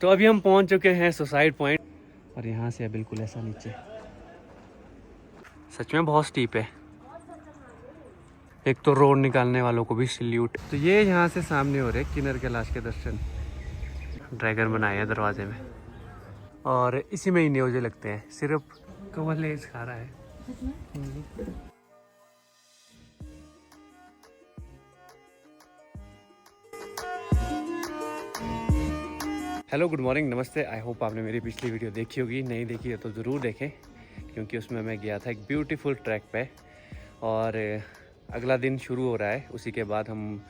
तो अभी हम पहुंच चुके हैं सुसाइड पॉइंट और यहाँ से है बिल्कुल ऐसा नीचे। सच में बहुत स्टीप है। एक तो रोड निकालने वालों को भी सल्यूट। तो ये यहाँ से सामने हो रहे किन्नर कैलाश के दर्शन। ड्रैगन बनाए हैं दरवाजे में और इसी में ही न्योजे लगते हैं। सिर्फ कवलेज खा रहा है। हेलो, गुड मॉर्निंग, नमस्ते। आई होप आपने मेरी पिछली वीडियो देखी होगी। नहीं देखी है तो ज़रूर देखें, क्योंकि उसमें मैं गया था एक ब्यूटीफुल ट्रैक पे और अगला दिन शुरू हो रहा है। उसी के बाद हम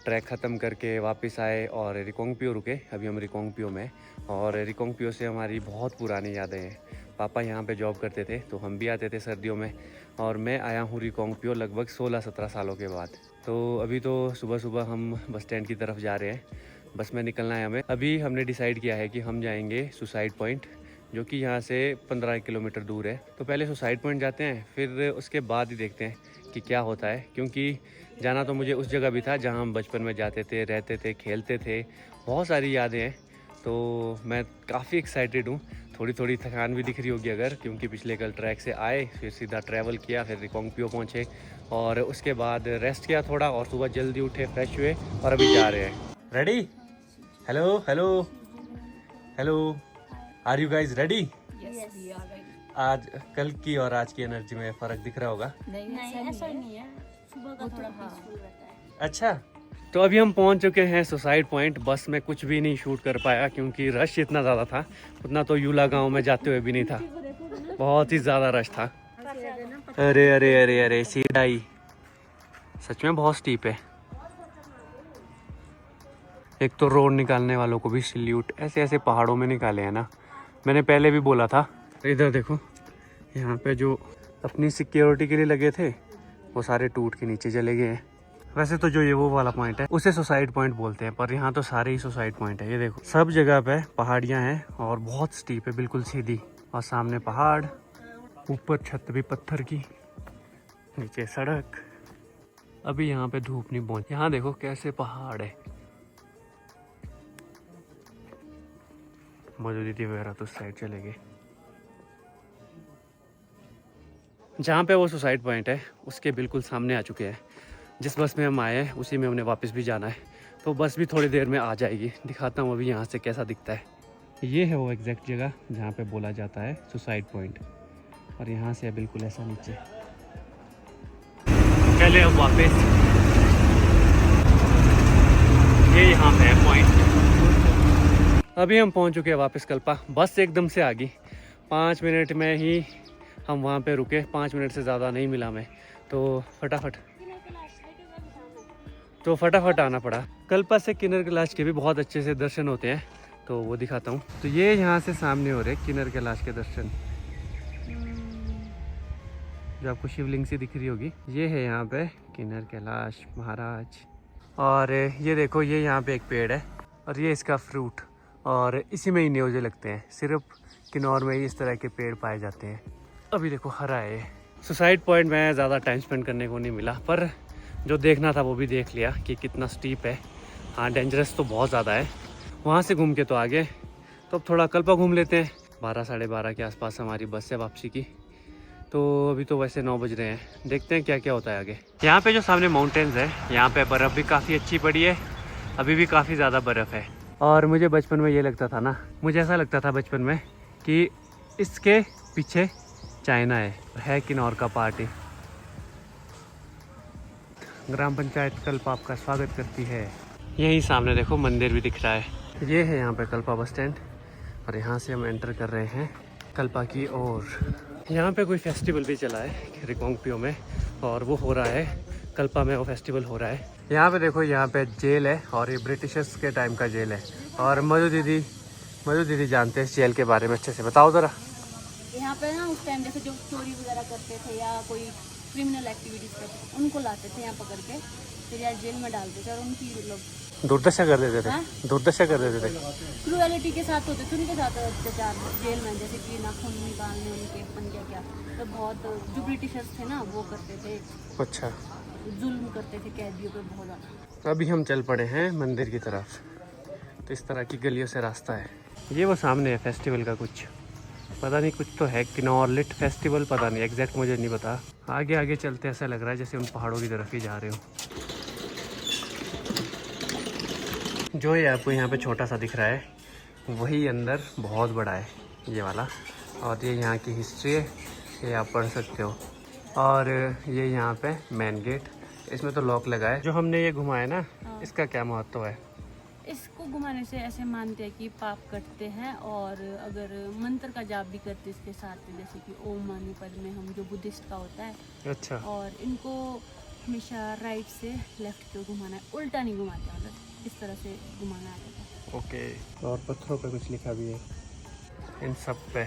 ट्रैक ख़त्म करके वापस आए और रिकोंगपियो रुके। अभी हम रिकोंगपियो में, और रिकोंगपियो से हमारी बहुत पुरानी यादें हैं। पापा यहाँ पे जॉब करते थे तो हम भी आते थे सर्दियों में, और मैं आया हूँ रिकोंगपियो लगभग 16-17 सालों के बाद। तो अभी तो सुबह सुबह हम बस स्टैंड की तरफ जा रहे हैं। बस में निकलना है हमें। अभी हमने डिसाइड किया है कि हम जाएंगे सुसाइड पॉइंट, जो कि यहाँ से 15 किलोमीटर दूर है। तो पहले सुसाइड पॉइंट जाते हैं, फिर उसके बाद ही देखते हैं कि क्या होता है। क्योंकि जाना तो मुझे उस जगह भी था जहाँ हम बचपन में जाते थे, रहते थे, खेलते थे। बहुत सारी यादें हैं, तो मैं काफ़ी एक्साइटेड हूँ। थोड़ी थोड़ी थकान भी दिख रही होगी अगर, क्योंकि पिछले कल ट्रैक से आए, फिर सीधा ट्रैवल किया, फिर रिकोंगपियो पहुँचे और उसके बाद रेस्ट किया थोड़ा, और सुबह जल्दी उठे, फ्रेश हुए और अभी जा रहे हैं। Ready? Hello hello hello, are you guys ready? आज कल की और आज की एनर्जी में फ़र्क दिख रहा होगा? नहीं ऐसा नहीं है, सुबह का थोड़ा पीसफुल रहता है। अच्छा, तो अभी हम पहुंच चुके हैं सुसाइड पॉइंट। बस में कुछ भी नहीं शूट कर पाया क्योंकि रश इतना ज़्यादा था। उतना तो यूला गांव में जाते हुए भी नहीं था, बहुत ही ज़्यादा रश था। अरे अरे अरे अरे, सीढ़ाई सच में बहुत स्टीप है। एक तो रोड निकालने वालों को भी सल्यूट। ऐसे ऐसे पहाड़ों में निकाले हैं ना, मैंने पहले भी बोला था। इधर देखो, यहाँ पे जो अपनी सिक्योरिटी के लिए लगे थे वो सारे टूट के नीचे चले गए हैं। वैसे तो जो ये वो वाला पॉइंट है उसे सुसाइड पॉइंट बोलते हैं, पर यहाँ तो सारे ही सुसाइड पॉइंट है। ये देखो, सब जगह पे पहाड़ियाँ हैं और बहुत स्टीप है, बिल्कुल सीधी, और सामने पहाड़, ऊपर छत भी पत्थर की, नीचे सड़क। अभी यहाँ पे धूप नहीं पहुँची। यहाँ देखो कैसे पहाड़ है। मौजूदगी वगैरह तो साइड चले गए। जहाँ पे वो सुसाइड पॉइंट है उसके बिल्कुल सामने आ चुके हैं। जिस बस में हम आए हैं उसी में हमने वापस भी जाना है, तो बस भी थोड़ी देर में आ जाएगी। दिखाता हूँ अभी यहाँ से कैसा दिखता है। ये है वो एग्जैक्ट जगह जहाँ पे बोला जाता है सुसाइड पॉइंट, और यहाँ से है बिल्कुल ऐसा नीचे। चले अब वापस, ये यहाँ पे है पॉइंट। अभी हम पहुंच चुके हैं वापस कल्पा। बस एकदम से आ गई, 5 मिनट में ही हम वहाँ पे रुके। 5 मिनट से ज़्यादा नहीं मिला मैं, तो फटाफट आना पड़ा। कल्पा से किन्नर कैलाश के भी बहुत अच्छे से दर्शन होते हैं, तो वो दिखाता हूँ। तो ये यहाँ से सामने हो रहे किन्नर कैलाश के दर्शन, जो आपको शिवलिंग सी दिख रही होगी। ये है यहाँ पे किन्नर कैलाश महाराज। और ये देखो, ये यहाँ पे एक पेड़ है और ये इसका फ्रूट, और इसी में ही न्योजे लगते हैं। सिर्फ किन्नौर में ही इस तरह के पेड़ पाए जाते हैं। अभी देखो हरा है। सुसाइड पॉइंट में ज़्यादा टाइम स्पेंड करने को नहीं मिला, पर जो देखना था वो भी देख लिया कि कितना स्टीप है। हाँ, डेंजरस तो बहुत ज़्यादा है। वहाँ से घूम के तो आगे, तो अब थोड़ा कल्पा घूम लेते हैं। 12-12:30 के आसपास हमारी बस है वापसी की। तो अभी तो वैसे 9 बज रहे हैं, देखते हैं क्या क्या होता है आगे। यहाँ पे जो सामने माउंटेन्स है, यहाँ पे बर्फ़ भी काफ़ी अच्छी पड़ी है। अभी भी काफ़ी ज़्यादा बर्फ़ है। और मुझे बचपन में ये लगता था ना, मुझे ऐसा लगता था बचपन में कि इसके पीछे चाइना है किन्नौर का पार्टी। ग्राम पंचायत कल्पा आपका स्वागत करती है। यहीं सामने देखो मंदिर भी दिख रहा है। ये है यहाँ पे कल्पा बस स्टैंड, और यहाँ से हम एंटर कर रहे हैं कल्पा की ओर। यहाँ पे कोई फेस्टिवल भी चला है रिकोंगपियो में, और वो हो रहा है कल्पा में, वो फेस्टिवल हो रहा है। यहाँ पे देखो, यहाँ पे जेल है, और ये ब्रिटिशर्स के टाइम का जेल है। और मधु दीदी जानते हैं इस जेल के बारे में, अच्छे से बताओ ज़रा। यहाँ पे ना उस टाइम जैसे जो चोरी वगैरह करते थे या कोई क्रिमिनल एक्टिविटीज करते थे, उनको लाते थे यहाँ पकड़ के, फिर यार जेल में डालते थे और उनकी मतलब दुर्दशा कर देते थे। दुर्दशा कर देते थे, क्रूएलिटी के साथ होते थे उनके साथ अत्याचार जेल में, जैसे कि नाखून निकालने उनके, बन गया तो बहुत जो ब्रिटिशर्स थे ना वो करते थे। अच्छा, जुल्म करते थे कैदियों पे बहुत ज़्यादा। अभी हम चल पड़े हैं मंदिर की तरफ। तो इस तरह की गलियों से रास्ता है। ये वो सामने है फेस्टिवल का कुछ, पता नहीं कुछ तो है, किन्नौर लिट फेस्टिवल, पता नहीं एग्जैक्ट मुझे नहीं पता। आगे आगे चलते ऐसा लग रहा है जैसे उन पहाड़ों की तरफ ही जा रहे हो। जो ये आपको यहाँ पे छोटा सा दिख रहा है वही अंदर बहुत बड़ा है ये वाला, और ये यहाँ की हिस्ट्री है, ये आप पढ़ सकते हो। और ये यहाँ पे मेन गेट, इसमें तो लॉक लगा है। जो हमने ये घुमाया ना, इसका क्या महत्व है? इसको घुमाने से ऐसे मानते हैं कि पाप कटते हैं, और अगर मंत्र का जाप भी करते इसके साथ, जैसे कि ओम मानी पद में हम जो बुद्धिस्ट का होता है। अच्छा। और इनको हमेशा राइट से लेफ्ट को घुमाना है, उल्टा नहीं घुमाते, मतलब इस तरह से घुमाना आता है। ओके। और पत्थरों पे कुछ लिखा भी है इन सब पे।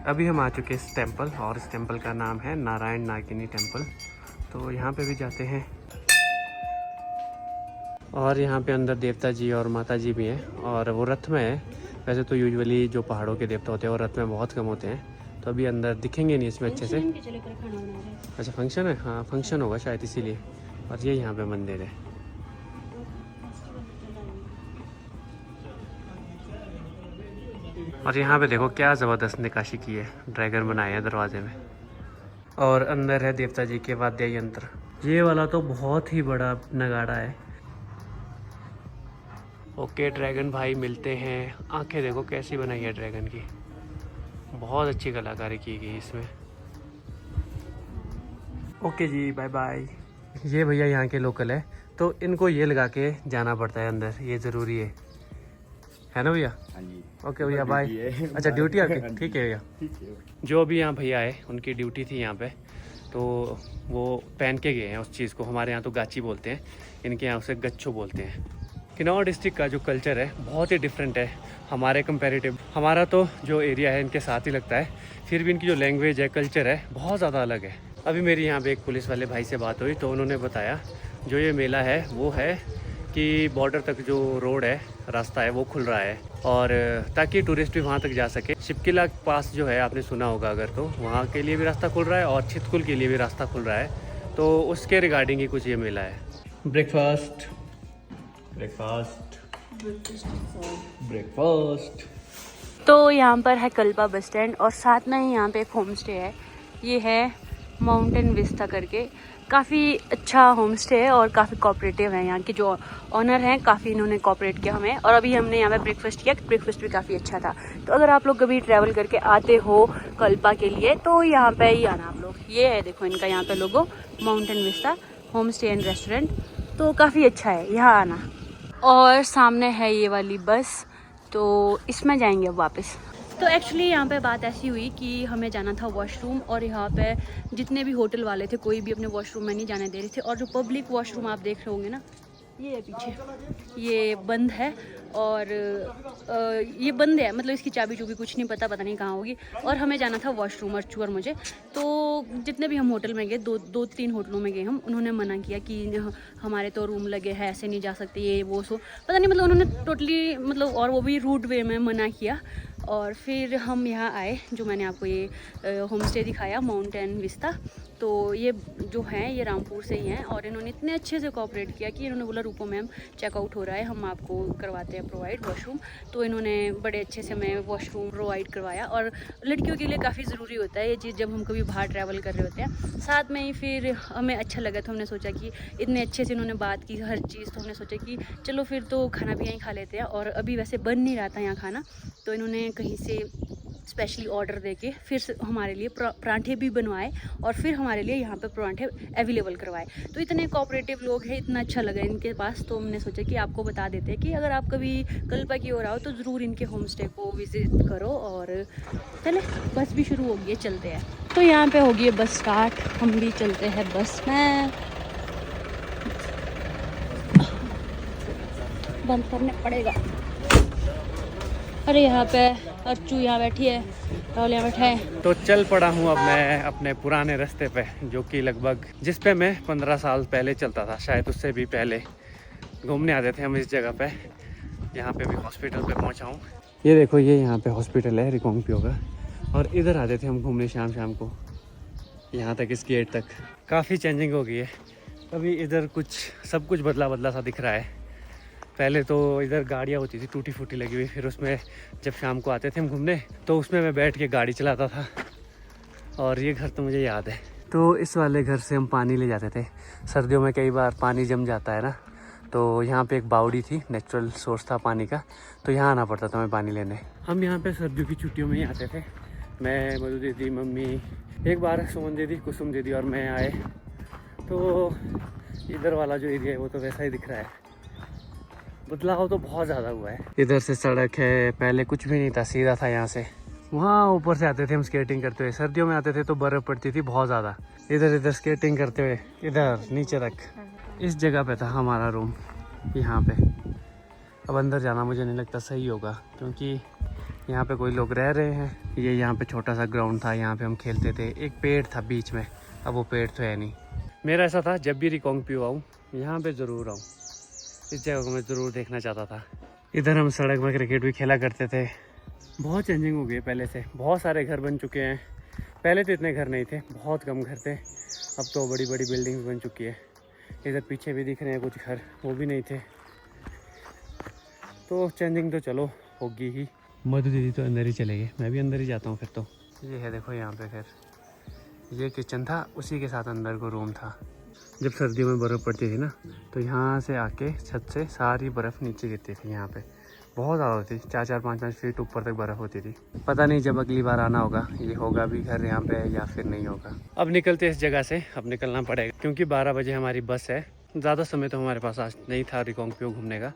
अभी हम आ चुके हैं इस टेंपल, और इस टेंपल का नाम है नारायण नागिनी टेंपल। तो यहाँ पे भी जाते हैं, और यहाँ पे अंदर देवता जी और माता जी भी हैं, और वो रथ में है। वैसे तो यूजुअली जो पहाड़ों के देवता होते हैं वो रथ में बहुत कम होते हैं, तो अभी अंदर दिखेंगे नहीं इसमें अच्छे से। अच्छा फंक्शन है, हाँ फंक्शन होगा शायद इसीलिए। और ये यहाँ पे मंदिर है। और यहाँ पे देखो क्या ज़बरदस्त नक्काशी की है, ड्रैगन बनाए हैं दरवाजे में, और अंदर है देवता जी के वाद्य यंत्र। ये वाला तो बहुत ही बड़ा नगाड़ा है। ओके ड्रैगन भाई मिलते हैं। आंखें देखो कैसी बनाई है ड्रैगन की, बहुत अच्छी कलाकारी की गई इसमें। ओके जी बाय बाय। ये भैया यहाँ के लोकल है, तो इनको ये लगा के जाना पड़ता है अंदर, ये ज़रूरी है ना भैया? हाँ जी। ओके भैया बाय। अच्छा ड्यूटी आपकी, ठीक है भैया। जो अभी यहाँ भैया आए उनकी ड्यूटी थी यहाँ पे, तो वो पहन के गए हैं उस चीज़ को। हमारे यहाँ तो गाची बोलते हैं, इनके यहाँ उसे गच्छो बोलते हैं। किन्नौर डिस्ट्रिक्ट का जो कल्चर है बहुत ही डिफरेंट है हमारे कंपैरेटिव। हमारा तो जो एरिया है इनके साथ ही लगता है, फिर भी इनकी जो लैंग्वेज है, कल्चर है, बहुत ज़्यादा अलग है। अभी मेरी यहाँ पे एक पुलिस वाले भाई से बात हुई, तो उन्होंने बताया जो ये मेला है वो है कि बॉर्डर तक जो रोड है, रास्ता है, वो खुल रहा है, और ताकि टूरिस्ट भी वहाँ तक जा सके। शिपकिला पास जो है आपने सुना होगा अगर, तो वहाँ के लिए भी रास्ता खुल रहा है, और छितकुल के लिए भी रास्ता खुल रहा है। तो उसके रिगार्डिंग ही कुछ ये मेला है। ब्रेकफास्ट तो यहाँ पर है कल्पा बस स्टैंड, और साथ में ही यहाँ पे एक होम स्टे है। ये है माउंटेन विस्टा करके, काफ़ी अच्छा होम स्टे है और काफ़ी कोऑपरेटिव है। यहाँ के जो ऑनर हैं काफ़ी इन्होंने कोऑपरेट किया हमें, और अभी हमने यहाँ पे ब्रेकफास्ट किया, ब्रेकफास्ट भी काफ़ी अच्छा था। तो अगर आप लोग कभी ट्रैवल करके आते हो कल्पा के लिए तो यहाँ पे ही आना आप लोग। ये है देखो इनका यहाँ पे logo, mountain vista home stay and restaurant, तो काफ़ी अच्छा है यहाँ आना। और सामने है ये वाली बस, तो इसमें जाएंगे अब वापस। तो एक्चुअली यहाँ पे बात ऐसी हुई कि हमें जाना था वॉशरूम, और यहाँ पे जितने भी होटल वाले थे कोई भी अपने वॉशरूम में नहीं जाने दे रहे थे। और जो पब्लिक वॉशरूम आप देख रहे होंगे ना, ये है पीछे, ये बंद है, और ये बंद है, मतलब इसकी चाबी चूबी कुछ नहीं पता नहीं कहाँ होगी। और हमें जाना था वॉशरूम और मुझे, तो जितने भी हम होटल में गए, दो तीन होटलों में गए हम, उन्होंने मना किया कि हमारे तो रूम लगे हैं, ऐसे नहीं जा सकते, ये वो सो पता नहीं, मतलब उन्होंने टोटली मतलब, और वो भी रूड वे में मना किया। और फिर हम यहाँ आए, जो मैंने आपको ये होम स्टे दिखाया माउंटेन विस्टा, तो ये जो हैं ये रामपुर से ही हैं, और इन्होंने इतने अच्छे से कोऑपरेट किया कि इन्होंने बोला रुको मैम चेकआउट हो रहा है, हम आपको करवाते हैं प्रोवाइड वॉशरूम। तो इन्होंने बड़े अच्छे से हमें वॉशरूम प्रोवाइड करवाया, और लड़कियों के लिए काफ़ी ज़रूरी होता है ये चीज़ जब हम कभी बाहर ट्रैवल कर रहे होते हैं। साथ में ही फिर हमें अच्छा लगा, तो हमने सोचा कि इतने अच्छे से इन्होंने बात की हर चीज़, तो हमने सोचा कि चलो फिर तो खाना भी यहीं खा लेते हैं। और अभी वैसे बन नहीं रहा था यहाँ खाना, तो इन्होंने कहीं से स्पेशली ऑर्डर देके फिर हमारे लिए परांठे भी बनवाए, और फिर हमारे लिए यहाँ पे परांठे अवेलेबल करवाए। तो इतने कोऑपरेटिव लोग हैं, इतना अच्छा लगा इनके पास, तो हमने सोचा कि आपको बता देते हैं कि अगर आप कभी कल्पा की ओर आओ तो ज़रूर इनके होम स्टे को विज़िट करो। और चले बस भी शुरू हो गई है, चलते हैं। तो यहाँ पे होगी बस स्टार्ट, हम भी चलते हैं बस में। बंद करने पड़ेगा। अरे यहाँ पे अर्चू यहाँ बैठी है, राहुल यहाँ बैठा है। तो चल पड़ा हूँ अब मैं अपने पुराने रास्ते पे, जो कि लगभग जिस पे मैं 15 साल पहले चलता था, शायद उससे भी पहले। घूमने आते थे हम इस जगह पे। यहाँ पे भी हॉस्पिटल पे पहुँचा हूँ। ये देखो, ये यहाँ पे हॉस्पिटल है रिकांगपिओ का, और इधर आते थे हम घूमने शाम शाम को, यहाँ तक, इस गेट तक। काफ़ी चेंजिंग हो गई है, अभी इधर सब कुछ बदला बदला सा दिख रहा है। पहले तो इधर गाड़ियाँ होती थी टूटी फूटी लगी हुई, फिर उसमें जब शाम को आते थे हम घूमने तो उसमें मैं बैठ के गाड़ी चलाता था। और ये घर तो मुझे याद है। तो इस वाले घर से हम पानी ले जाते थे। सर्दियों में कई बार पानी जम जाता है ना, तो यहाँ पे एक बावड़ी थी, नेचुरल सोर्स था पानी का, तो यहाँ आना पड़ता था हमें पानी लेने। हम यहाँ पे सर्दियों की छुट्टियों में ही आते थे, मैं, मधु दीदी, मम्मी, एक बार सुमन दीदी, कुसुम दीदी और मैं आए। तो इधर वाला जो एरिया है वो तो वैसा ही दिख रहा है, बदलाव तो बहुत ज़्यादा हुआ है। इधर से सड़क है, पहले कुछ भी नहीं था, सीधा था यहाँ से। वहाँ ऊपर से आते थे हम स्केटिंग करते हुए, सर्दियों में आते थे तो बर्फ़ पड़ती थी बहुत ज़्यादा। इधर स्केटिंग करते हुए इधर नीचे तक। इस जगह पे था हमारा रूम, यहाँ पे। अब अंदर जाना मुझे नहीं लगता सही होगा, क्योंकि यहाँ पे कोई लोग रह रहे हैं। ये यहाँ पे छोटा सा ग्राउंड था, यहाँ पे हम खेलते थे। एक पेड़ था बीच में, अब वो पेड़ तो है नहीं। मेरा ऐसा था, जब भी रिकांगपिओ आऊँ यहाँ पे ज़रूर आऊँ, इस जगह को मैं ज़रूर देखना चाहता था। इधर हम सड़क में क्रिकेट भी खेला करते थे। बहुत चेंजिंग हो गई है पहले से, बहुत सारे घर बन चुके हैं। पहले तो इतने घर नहीं थे, बहुत कम घर थे, अब तो बड़ी बड़ी बिल्डिंग्स बन चुकी है। इधर पीछे भी दिख रहे हैं कुछ घर, वो भी नहीं थे। तो चेंजिंग तो चलो होगी ही। मधु दीदी तो अंदर ही चले गए, मैं भी अंदर ही जाता हूँ फिर तो। ये है देखो यहाँ पे घर, ये किचन था, उसी के साथ अंदर को रूम था। जब सर्दियों में बर्फ़ पड़ती थी ना, तो यहाँ से आके छत से सारी बर्फ़ नीचे गिरती थी। यहाँ पे बहुत ज़्यादा होती, 4-5 फीट ऊपर तक बर्फ़ होती थी। पता नहीं जब अगली बार आना होगा ये होगा भी घर यहाँ पे या फिर नहीं होगा। अब निकलते इस जगह से, अब निकलना पड़ेगा, क्योंकि 12 बजे हमारी बस है। ज़्यादा समय तो हमारे पास आज नहीं था रिकांगपिओ घूमने का।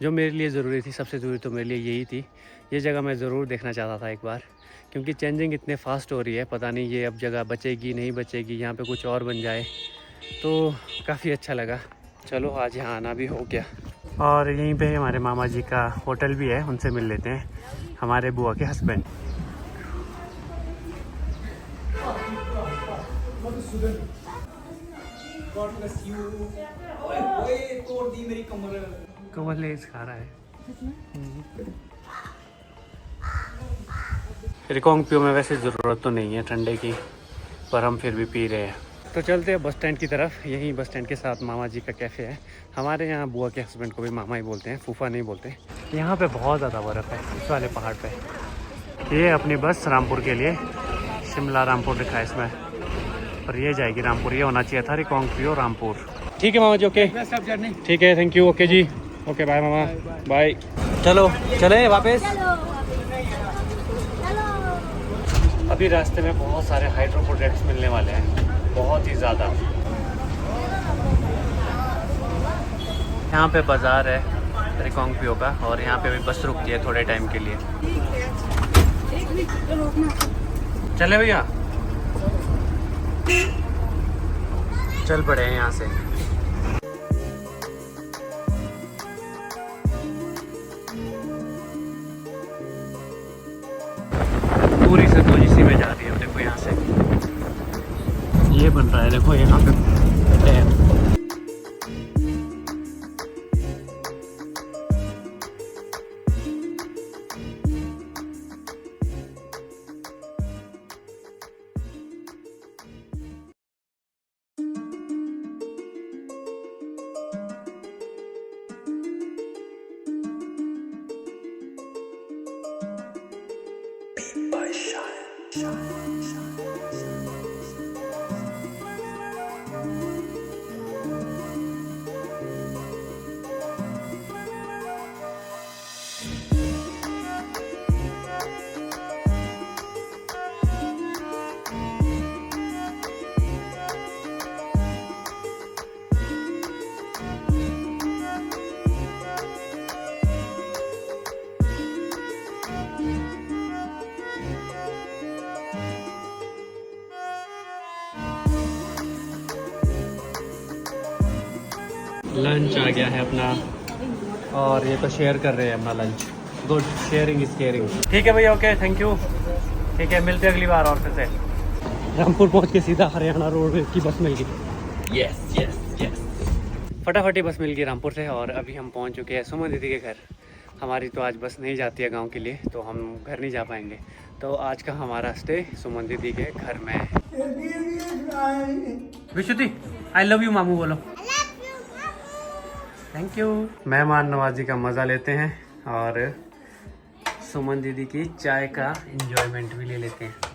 जो मेरे लिए ज़रूरी थी, सबसे ज़रूरी तो मेरे लिए यही थी। ये जगह मैं ज़रूर देखना चाहता था एक बार, क्योंकि चेंजिंग इतने फास्ट हो रही है, पता नहीं ये अब जगह बचेगी नहीं बचेगी, यहाँ पे कुछ और बन जाए, तो काफ़ी अच्छा लगा। चलो आज यहाँ आना भी हो गया। और यहीं पे हमारे मामा जी का होटल भी है, उनसे मिल लेते हैं, हमारे बुआ के हस्बैंड। कमलेश खा रहा है। रिकांगपिओ में वैसे ज़रूरत तो नहीं है ठंडे की, पर हम फिर भी पी रहे हैं। तो चलते हैं बस स्टैंड की तरफ। यहीं बस स्टैंड के साथ मामा जी का कैफ़े है। हमारे यहाँ बुआ के हस्बैंड को भी मामा ही बोलते हैं, फूफा नहीं बोलते। यहाँ पे बहुत ज़्यादा बर्फ़ है इस वाले पहाड़ पे। ये अपनी बस रामपुर के लिए, शिमला रामपुर लिखा है इसमें, और ये जाएगी रामपुर। ये होना चाहिए था रिकांगपिओ रामपुर। ठीक है मामा जी, ओके ठीक है, थैंक यू, ओके जी, ओके बाय मामा, बाय। चलो चले वापस। अभी रास्ते में बहुत सारे हाइड्रो प्रोजेक्ट्स मिलने वाले हैं, बहुत ही ज़्यादा। यहाँ पे बाज़ार है रिकांगपिओ का, और यहाँ पे भी बस रुकती है थोड़े टाइम के लिए। चले भैया, चल पड़े हैं यहाँ से। पूरी सतलुज इसी में जा रही है, देखो यहाँ से ये बन रहा है, देखो यहाँ पे डैम। लंच आ गया है अपना, और ये तो शेयर कर रहे हैं अपना lunch. Good, sharing is caring. ठीक है भैया, ओके थैंक यू, ठीक है, मिलते हैं अगली बार। और फिर से रामपुर पहुंच के सीधा हरियाणा रोड की बस मिल गई। यस यस यस, फटाफटी बस मिल गई रामपुर से, और अभी हम पहुंच चुके हैं सुमन दीदी के घर। हमारी तो आज बस नहीं जाती है गांव के लिए, तो हम घर नहीं जा पाएंगे, तो आज का हमारा स्टे सुमन दीदी के घर में है। विशुद्धि आई लव यू मामू बोलो। Thank you. मेहमान नवाजी का मज़ा लेते हैं और सुमन दीदी की चाय का एंजॉयमेंट भी ले लेते हैं।